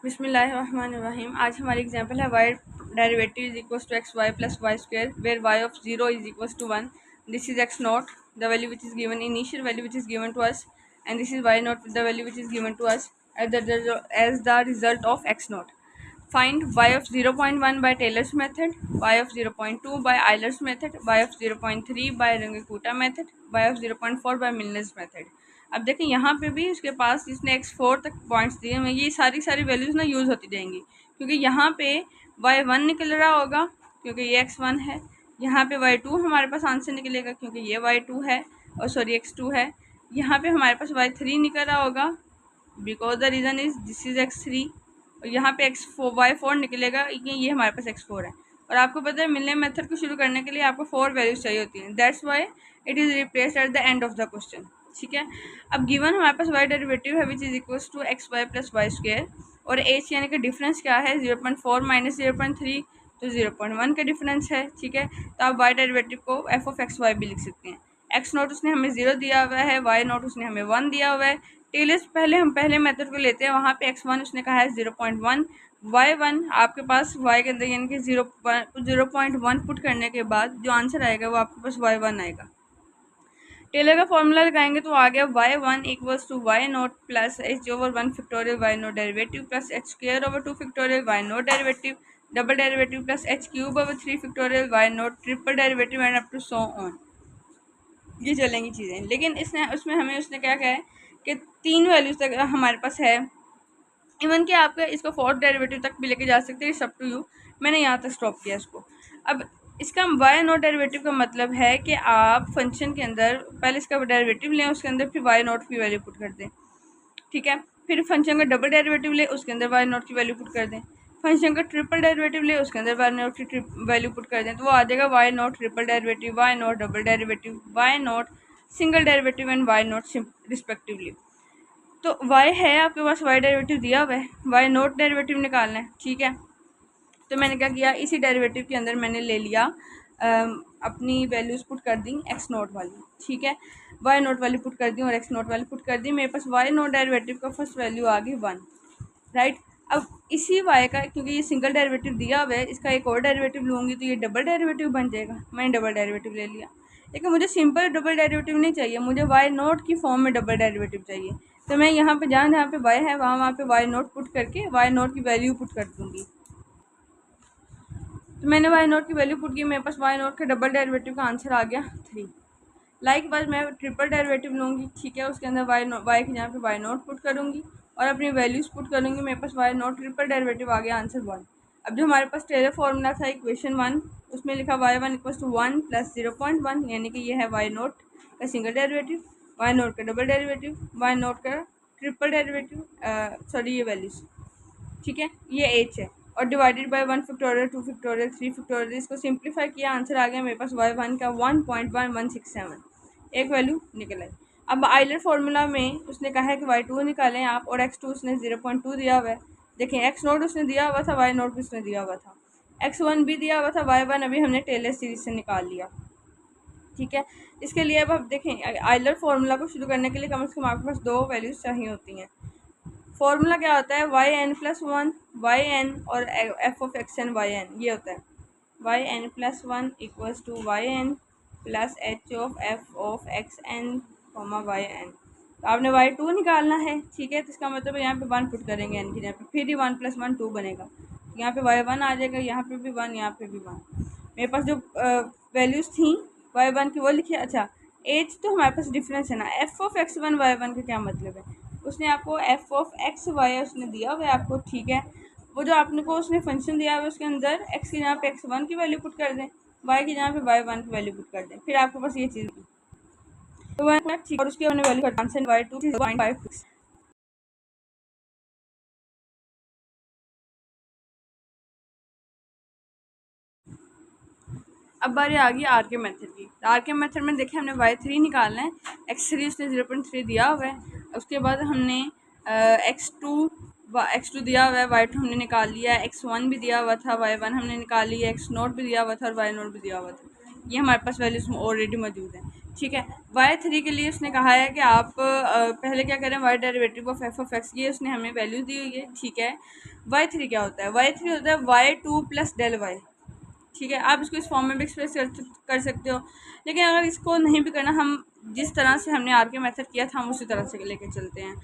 बिस्मिल्लाहिर्रहमानिर्रहीम। आज हमारी एग्जांपल है y derivative is equal to x y plus y square where y of 0 is equal to 1. This is x naught the value which is given initial value which is given to us and this is y naught the value which is given to us as the result of x naught. Find y of 0.1 by Taylor's method, y of 0.2 by Euler's method, y of 0.3 by Runge-Kutta method, y of 0.4 by Milner's method. अब देखें यहाँ पे भी उसके पास इसने x4 तक points दिए हुए, ये सारी वैल्यूज़ ना यूज़ होती जाएंगी क्योंकि यहाँ पे y1 निकल रहा होगा क्योंकि ये x1 है, यहाँ पे y2 हमारे पास आंसर निकलेगा क्योंकि ये y2 है और सॉरी x2 है, यहाँ पे हमारे पास y3 निकल रहा होगा because the reason is this is x3 और यहाँ पे y4 निकलेगा ये हमारे पास x4 है। और आपको पता है मिलने मेथड को शुरू करने के लिए आपको 4 वैल्यूज चाहिए होती हैं, that's why it is replaced at the end of the question. ठीक है, अब गिवन हमारे पास y डेरिवेटिव है which is equals to x y plus y square और एच यानी कि डिफरेंस क्या है 0.4 माइनस 0.3 तो 0.1 का डिफरेंस है। ठीक है, तो आप y डेरिवेटिव को एफ ऑफ एक्स वाई भी लिख सकते हैं। एक्स नोट उसने हमें 0 दिया हुआ है, वाई नोट उसने हमें 1 दिया हुआ है। टेलर्स हम पहले मेथड को लेते हैं, वहाँ पे x1 उसने कहा है 0.1, y1 आपके पास y के अंदर यानी कि 0.1 पुट करने के बाद जो आंसर आएगा वो आपके पास y1 आएगा। टेलर का फॉर्मूला लगाएंगे तो आ गया y1 equals to y naught plus h over 1 factorial y naught derivative plus h square over 2 factorial y naught derivative double derivative plus h cube over 3 factorial y naught triple derivative and up to so on. ये चलेंगी चीज़ें, लेकिन इसने उसमें हमें उसने क्या कहा है कि 3 वैल्यूज तक हमारे पास है, इवन कि आप इसको 4th डेरिवेटिव तक भी लेके जा सकते हैं, इट्स अप टू यू। मैंने यहाँ तक स्टॉप किया इसको। अब इसका वाई नॉट डेरिवेटिव का मतलब है कि आप फंक्शन के अंदर पहले इसका डेरिवेटिव लें, उसके अंदर फिर वाई नॉट की वैल्यू पुट कर दें। ठीक है, फिर फंक्शन का डबल डेरिवेटिव ले, उसके अंदर वाई नॉट की वैल्यू पुट कर दें। फंक्शन का ट्रिपल डेरिवेटिव ले, उसके अंदर वाई नॉट की वैल्यू पुट कर दें, तो वो आ जाएगा y naught triple derivative, y naught double derivative, y naught single derivative and y naught respectively. तो y है आपके पास, y डेरिवेटिव दिया हुआ है, y नोट डेरिवेटिव निकालना है। ठीक है, तो मैंने क्या किया, इसी डेरिवेटिव के अंदर मैंने ले लिया अपनी वैल्यूज़ पुट कर दी x नोट वाली। ठीक है, y नोट वाली पुट कर दी और x नोट वाली पुट कर दी, मेरे पास y नोट डेरिवेटिव का फर्स्ट वैल्यू आ गई 1, राइट। अब इसी y का, क्योंकि ये सिंगल डेरिवेटिव दिया हुआ है, इसका एक और डेरिवेटिव लूँगी तो ये डबल डेरिवेटिव बन जाएगा। मैंने डबल डेरिवेटिव ले लिया, लेकिन मुझे सिंपल डबल डेरिवेटिव नहीं चाहिए, मुझे y नोट की फॉर्म में डबल डेरिवेटिव चाहिए। तो मैं यहाँ पे जहाँ पे y है वहाँ पे y नोट पुट करके y नोट की वैल्यू पुट कर दूँगी। तो मैंने y नोट की वैल्यू पुट की, मेरे पास y नोट के डबल डेरिवेटिव का आंसर आ गया 3। लाइक मैं ट्रिपल डेरिवेटिव लूँगी। ठीक है, उसके अंदर y के जहाँ पे y नोट पुट करूँगी और अपनी वैल्यूज़ पुट करूँगी, मेरे पास y नोट ट्रिपल डेरिवेटिव आ गया आंसर 1। अब जो हमारे पास टेलर फॉर्मूला था इक्वेशन 1, उसमें लिखा y1 इक्वल्स टू 1 प्लस 0.1, यानी कि ये है y नोट का सिंगल डेरिवेटिव, y नोट का डबल डेरिवेटिव, y नोट का ट्रिपल डेरिवेटिव, सॉरी ये वैल्यूज़। ठीक है, ये h है और divided by 1 factorial 2 factorial 3 factorial, इसको सिंप्लीफाई किया, आंसर आ गया मेरे पास y1 का 1.1167, एक वैल्यू निकल आई। अब आइलर फॉर्मूला में उसने कहा है कि y2 निकालें आप और x2 उसने 0.2 दिया हुआ है। देखें x नोट उसने दिया हुआ था, y नोट भी उसने दिया हुआ था, x1 भी दिया हुआ था, y1 अभी हमने टेलर सीरीज से निकाल लिया। ठीक है, इसके लिए अब आप देखें आइलर फार्मूला को शुरू करने के लिए कम से कम आपके पास 2 वैल्यूज़ चाहिए होती हैं। फॉर्मूला क्या होता है, yn+1 yn और f of x n y n, ये होता है yn+1 equals to yn plus h of f of x n y n. तो आपने y2 निकालना है। ठीक है, तो इसका मतलब यहाँ पे 1 पुट करेंगे n की जगह पे, फिर ही 1 + 1 2 बनेगा, यहाँ पे y1 आ जाएगा, यहाँ पे भी 1, यहाँ पे भी 1। मेरे पास जो वैल्यूज़ थी y1 की वो लिखिए। अच्छा, एज तो हमारे पास डिफरेंस है ना, f ऑफ x1 y1 का क्या मतलब है, उसने आपको f ऑफ एक्स वाई उसने दिया हुआ है आपको। ठीक है, वो जो आपने को उसने फंक्शन दिया हुआ है उसके अंदर x की जहाँ पे x1 की वैल्यू पुट कर दें, y की जहाँ पे y1 की वैल्यू पुट कर दें, फिर आपके पास ये चीज़ तो ठीक, और उसकी हमने वैल्यू का आंसर y2 0.56। अब बारी आ गई आर के मेथड की। आर के मेथड में देखिए हमने y3 निकालना है, x3 उसने 0.3 दिया हुआ है, उसके बाद हमने x2 दिया हुआ है, y2 हमने निकाल लिया है, x1 भी दिया हुआ था, y1 हमने निकाल लिया, x नोट भी दिया हुआ था और y नोट भी दिया हुआ था। ये हमारे पास वैल्यूज ऑलरेडी मौजूद हैं। ठीक है। y3 के लिए उसने कहा है कि आप पहले क्या करें, y derivative of F of x, ये उसने हमें वैल्यूज दी हुई है। ठीक है, y3 क्या होता है, y3 होता है y2 प्लस डेल वाई। ठीक है, आप इसको इस फॉर्म में भी एक्सप्रेस कर सकते हो, लेकिन अगर इसको नहीं भी करना, हम जिस तरह से हमने आर के मेथड किया था हम उसी तरह से लेके चलते हैं।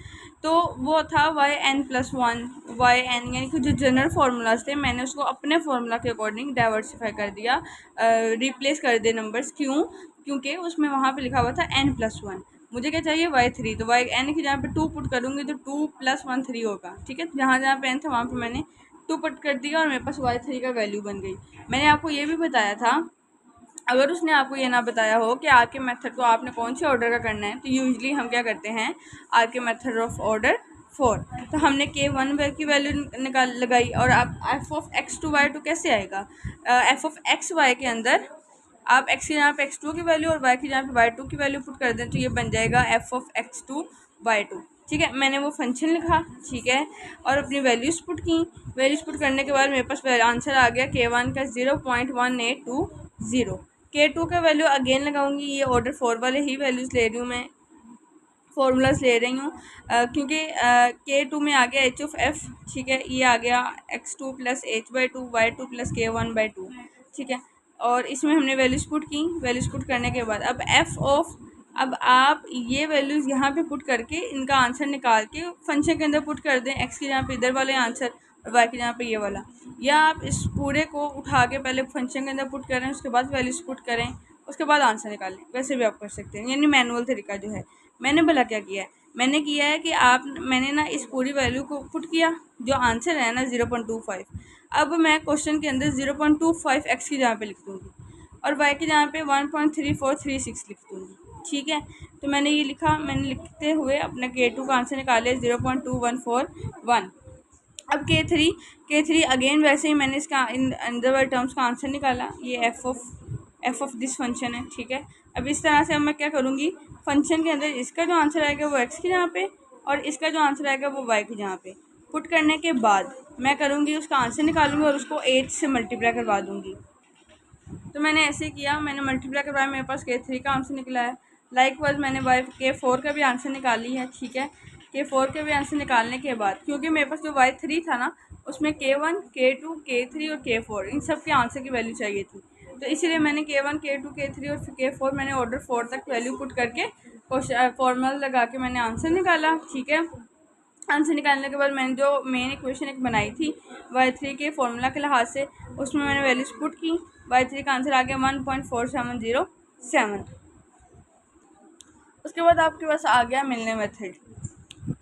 तो वो था yn+1 yn, यानी कि जो जनरल फार्मूलाज थे मैंने उसको अपने फार्मूला के अकॉर्डिंग डाइवर्सिफाई कर दिया, रिप्लेस कर दिए नंबर्स। क्योंकि उसमें वहाँ पे लिखा हुआ था n+1, मुझे क्या चाहिए y3, तो y n की जहाँ पे 2 पुट करूँगी तो 2 + 1 3 होगा। ठीक है, जहाँ जहाँ पे n था वहाँ पे मैंने 2 पुट कर दिया और मेरे पास y3 का वैल्यू बन गई। मैंने आपको ये भी बताया था, अगर उसने आपको ये ना बताया हो कि आर के मेथड को आपने कौन से ऑर्डर का करना है, तो यूजली हम क्या करते हैं, आर के मेथड ऑफ ऑर्डर 4, तो हमने k1 की वैल्यू निकाल लगाई। और अब एफ ऑफ x2 y2 कैसे आएगा, एफ ऑफ एक्स वाई के अंदर आप x की जहाँ पे x2 की वैल्यू और y की जहाँ पे y2 की वैल्यू पुट कर दें तो ये बन जाएगा एफ ऑफ x2 y2। ठीक है, मैंने वो फंक्शन लिखा, ठीक है, और अपनी वैल्यूज पुट की। वैल्यूज पुट करने के बाद मेरे पास आंसर आ गया k1 का 0.1820, k2 का वैल्यू अगेन लगाऊंगी, ये ऑर्डर 4 वाले ही वैल्यूज़ ले रही हूँ मैं, फॉर्मूलाज ले रही हूँ, क्योंकि k2 में आ गया h ऑफ f। ठीक है, ये आ गया x2 + h/2 y2 + k1/2। ठीक है, और इसमें हमने वैल्यूज पुट की। वैल्यूज पुट करने के बाद अब f ऑफ, अब आप ये वैल्यूज़ यहाँ पे पुट करके इनका आंसर निकाल के फंक्शन के अंदर पुट कर दें, x की जहाँ पे इधर वाले आंसर और y की जहाँ पे ये वाला, या आप इस पूरे को उठा के पहले फंक्शन के अंदर पुट करें, उसके बाद वैल्यूज पुट करें, उसके बाद आंसर निकालें, वैसे भी आप कर सकते हैं, यानी मैनुअल तरीका जो है। मैंने भला क्या किया है, मैंने किया है कि मैंने ना इस पूरी वैल्यू को पुट किया, जो आंसर है ना 0.25, अब मैं क्वेश्चन के अंदर 0.25 एक्स की जहाँ पे लिख दूँगी और वाई की जहाँ पे 1.3436 लिख दूँगी। ठीक है, तो मैंने ये लिखा, मैंने लिखते हुए अपना k2 का आंसर निकाले 0.2141। अब k3 अगेन वैसे ही मैंने इसका इन अंदर वाले टर्म्स का आंसर निकाला, ये एफ ऑफ दिस फंक्शन है। ठीक है, अब इस तरह से अब मैं क्या करूँगी, फंक्शन के अंदर इसका जो आंसर आएगा वो x की जहाँ पे और इसका जो आंसर आएगा वो y की जहाँ पे पुट करने के बाद मैं करूँगी उसका आंसर निकालूंगी और उसको 8 से मल्टीप्लाई करवा दूँगी। तो मैंने ऐसे किया, मैंने मल्टीप्लाई करवाया, मेरे पास k3 का आंसर निकला है। लाइकवाइज मैंने k4 का भी आंसर निकाली है। ठीक है, k4 के भी आंसर निकालने के बाद क्योंकि मेरे पास जो y3 था ना उसमें k1 k2 k3 और k4 इन सब के आंसर की वैल्यू चाहिए थी, तो इसीलिए मैंने k1 k2 k3 और k4 मैंने ऑर्डर 4 तक वैल्यू पुट करके फॉर्मूला लगा के मैंने आंसर निकाला। ठीक है, आंसर निकालने के बाद मैंने जो मेन इक्वेशन एक बनाई थी y3 के फॉर्मूला के लिहाज से, उसमें मैंने वैल्यूज पुट की, y3 का आंसर आ गया 1.4707। उसके बाद आपके पास आ गया मिलने मेथड,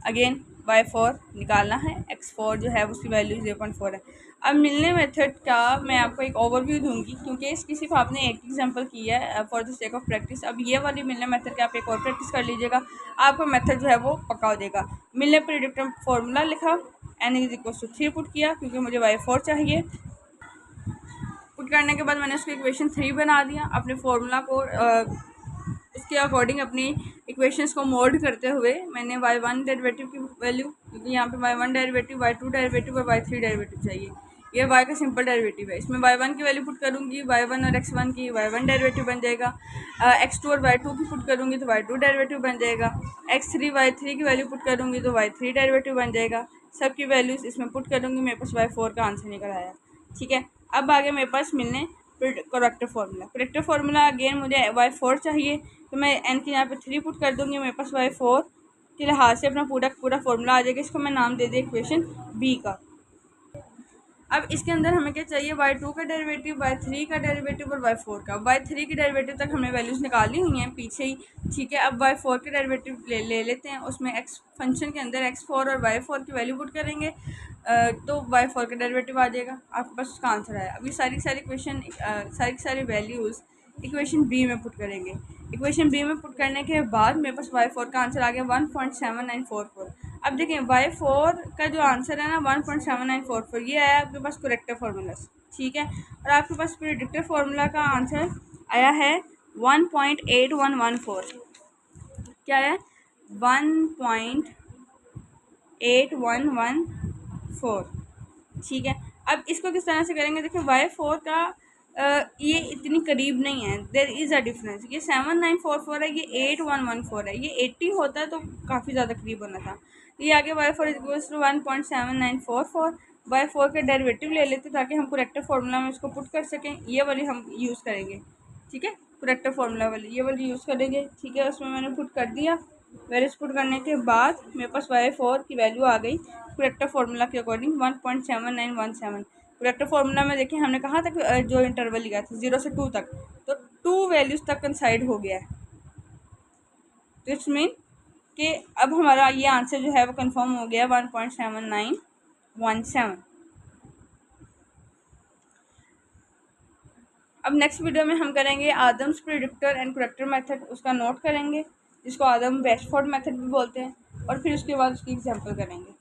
अगेन y4 निकालना है, x4 जो है उसकी वैल्यू 0.4 है। अब मिलने मेथड का मैं आपको एक ओवरव्यू दूंगी क्योंकि इसकी सिर्फ आपने एक एग्जांपल की है for the sake of practice. अब ये वाली मिलने मेथड का आप एक और प्रैक्टिस कर लीजिएगा, आपका मेथड जो है वो पक्का हो जाएगा। मिलने प्रेडिक्टर फॉर्मूला लिखा, n = 3 पुट किया क्योंकि मुझे y4 चाहिए। पुट करने के बाद मैंने उसको इक्वेशन 3 बना दिया, अपने फार्मूला को उसके अकॉर्डिंग अपनी इक्वेशंस को मोल्ड करते हुए मैंने y1 डेरिवेटिव की वैल्यू, क्योंकि यहाँ पे y1 डेरिवेटिव, y2 डेरिवेटिव और y3 डेरिवेटिव चाहिए, ये y का सिंपल डेरिवेटिव है। इसमें y1 की वैल्यू पुट करूँगी, y1 और x1 की y1 डेरिवेटिव बन जाएगा, x2 और y2 की पुट करूँगी तो y2 डेरिवेटिव बन जाएगा, x3 y3 की वैल्यू पुट करूँगी तो y3 डेरिवेटिव बन जाएगा। सब की वैल्यूज़ इसमें पुट करूँगी, मेरे पास y4 का आंसर निकल आया। ठीक है, अब आगे मेरे पास मिलने character formula. Character formula again मुझे y4 चाहिए, तो मैं n की यहाँ पे 3 पुट कर दूँगी, मेरे पास y4 के लिहाज से अपना पूरा फार्मूला आ जाएगा। इसको मैं नाम दे दिया इक्वेशन b का। अब इसके अंदर हमें क्या चाहिए, y2 का डेरिवेटिव, y3 का डेरिवेटिव और y4 का। y3 की डेरिवेटिव तक हमने वैल्यूज़ निकाली हुई हैं पीछे ही। ठीक है, अब y4 के डेरिवेटिव ले लेते हैं, उसमें x फंक्शन के अंदर x4 और y4 की वैल्यू पुट करेंगे तो y4 का डेरिवेटिव आ जाएगा, आपके पास उसका आंसर आया। अभी सारी क्वेश्चन सारी वैल्यूज़ इक्वेशन बी में पुट करेंगे। इक्वेशन बी में पुट करने के बाद मेरे पास y4 का आंसर आ गया 1.7944। अब देखें y4 का जो आंसर है ना 1.7944, ये आया आपके पास करेक्टर फार्मूला। ठीक है, और आपके पास प्रेडिक्टर फार्मूला का आंसर आया है 1.8114। क्या है, 1.8114। ठीक है, अब इसको किस तरह से करेंगे, देखिए y4 का ये इतनी करीब नहीं है, देर इज़ अ डिफरेंस। ये 7944 है, ये 8114 है, ये 80 होता तो काफ़ी ज़्यादा करीब होना था। ये आगे y4 इक्वल्स टू 1.7944, y4 के डेरिवेटिव ले लेते ताकि हम करेक्टर फार्मूला में इसको पुट कर सकें। ये वाली हम यूज़ करेंगे, ठीक है, करेक्टर फार्मूला वाली ये वाली यूज़ करेंगे, ठीक है। उसमें मैंने पुट कर दिया। वैल्यूज पुट करने के बाद मेरे पास y4 की वैल्यू आ गई करेक्टर फार्मूला के अकॉर्डिंग 1.7917। करेक्टर फार्मूला में देखिए हमने कहा था कि जो इंटरवल लिया था 0 से 2 तक, तो 2 वैल्यूज तक कंसाइड हो गया है। तो इट्स मीन कि अब हमारा ये आंसर जो है वो कंफर्म हो गया 1.7917। अब नेक्स्ट वीडियो में हम करेंगे Adams predictor and character method, उसका नोट करेंगे जिसको आदम बेशफोर्ड मेथड भी बोलते हैं, और फिर उसके बाद उसकी एग्जांपल करेंगे।